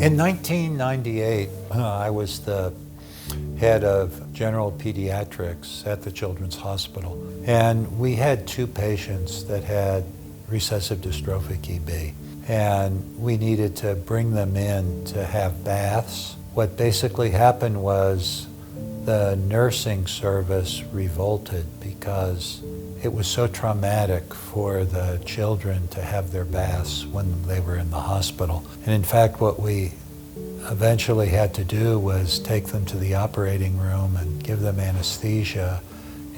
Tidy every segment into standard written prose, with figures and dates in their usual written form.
In 1998, I was the head of general pediatrics at the Children's Hospital, and we had two patients that had recessive dystrophic EB, and we needed to bring them in to have baths. What basically happened was the nursing service revolted because it was so traumatic for the children to have their baths when they were in the hospital. And in fact, what we eventually had to do was take them to the operating room and give them anesthesia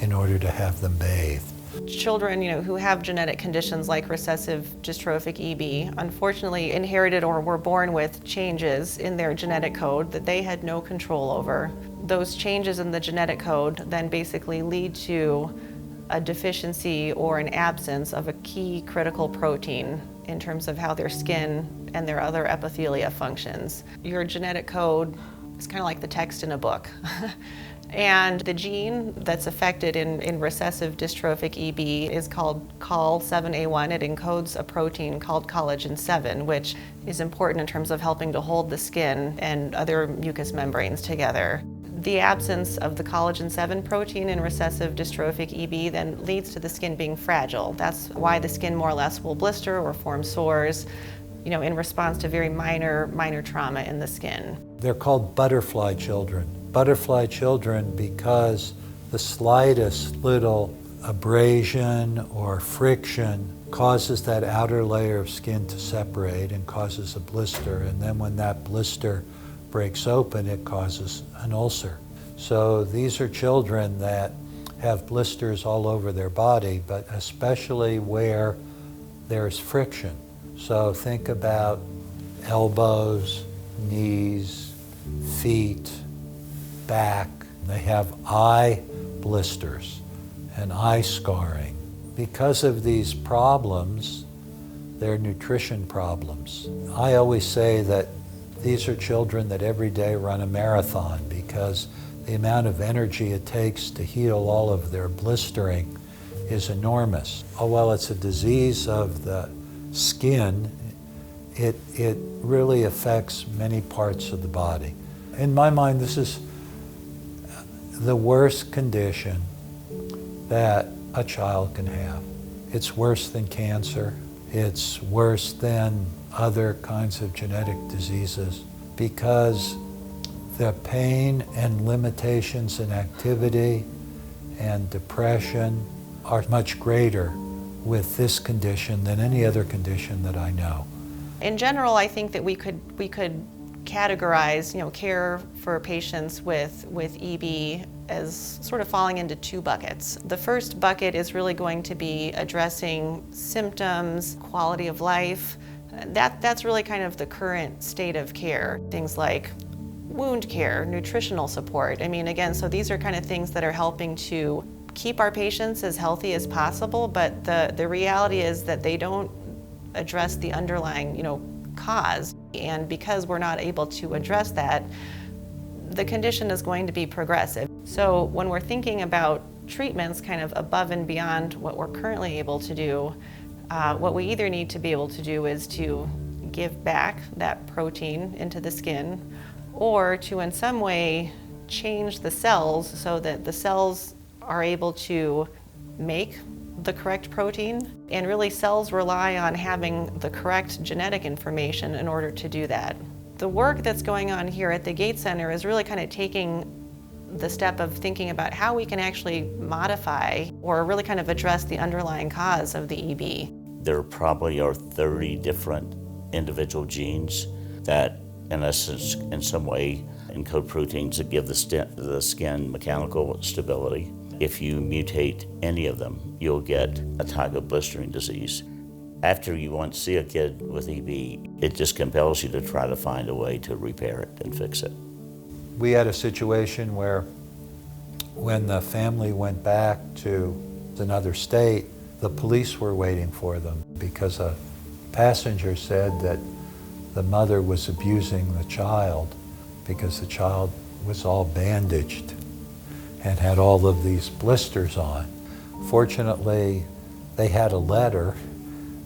in order to have them bathed. Children, who have genetic conditions like recessive dystrophic EB, unfortunately inherited or were born with changes in their genetic code that they had no control over. Those changes in the genetic code then basically lead to a deficiency or an absence of a key critical protein in terms of how their skin and their other epithelia functions. Your genetic code is kind of like the text in a book. And the gene that's affected in recessive dystrophic EB is called COL7A1. It encodes a protein called collagen 7, which is important in terms of helping to hold the skin and other mucous membranes together. The absence of the collagen 7 protein in recessive dystrophic EB then leads to the skin being fragile. That's why the skin more or less will blister or form sores, in response to very minor trauma in the skin. They're called butterfly children. Butterfly children because the slightest little abrasion or friction causes that outer layer of skin to separate and causes a blister, and then when that blister breaks open, it causes an ulcer. So these are children that have blisters all over their body, but especially where there's friction. So think about elbows, knees, feet, back. They have eye blisters and eye scarring. Because of these problems, they're nutrition problems. I always say that these are children that every day run a marathon because the amount of energy it takes to heal all of their blistering is enormous. While it's a disease of the skin, it really affects many parts of the body. In my mind, this is the worst condition that a child can have. It's worse than cancer. It's worse than other kinds of genetic diseases because the pain and limitations in activity and depression are much greater with this condition than any other condition that I know. In general, I think that we could categorize, care for patients with EB as sort of falling into two buckets. The first bucket is really going to be addressing symptoms, quality of life. That's really kind of the current state of care. Things like wound care, nutritional support. Again, so these are kind of things that are helping to keep our patients as healthy as possible, but the reality is that they don't address the underlying, cause. And because we're not able to address that, the condition is going to be progressive. So when we're thinking about treatments kind of above and beyond what we're currently able to do, what we either need to be able to do is to give back that protein into the skin, or to in some way change the cells so that the cells are able to make the correct protein. And really, cells rely on having the correct genetic information in order to do that. The work that's going on here at the Gates Center is really kind of taking the step of thinking about how we can actually modify or really kind of address the underlying cause of the EB. There probably are 30 different individual genes that, in essence, in some way, encode proteins that give the skin mechanical stability. If you mutate any of them, you'll get a type of blistering disease. After you once see a kid with EB, it just compels you to try to find a way to repair it and fix it. We had a situation where when the family went back to another state, the police were waiting for them because a passenger said that the mother was abusing the child because the child was all bandaged and had all of these blisters on. Fortunately, they had a letter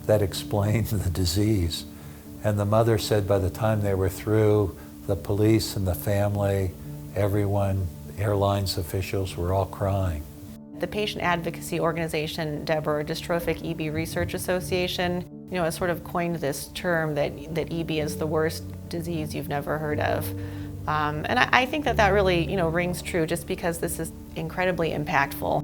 that explained the disease, And the mother said by the time they were through, the police and the family, everyone, airlines officials were all crying. The patient advocacy organization, DEBRA, Dystrophic EB Research Association, has sort of coined this term that EB is the worst disease you've never heard of. And I think that really, rings true just because this is incredibly impactful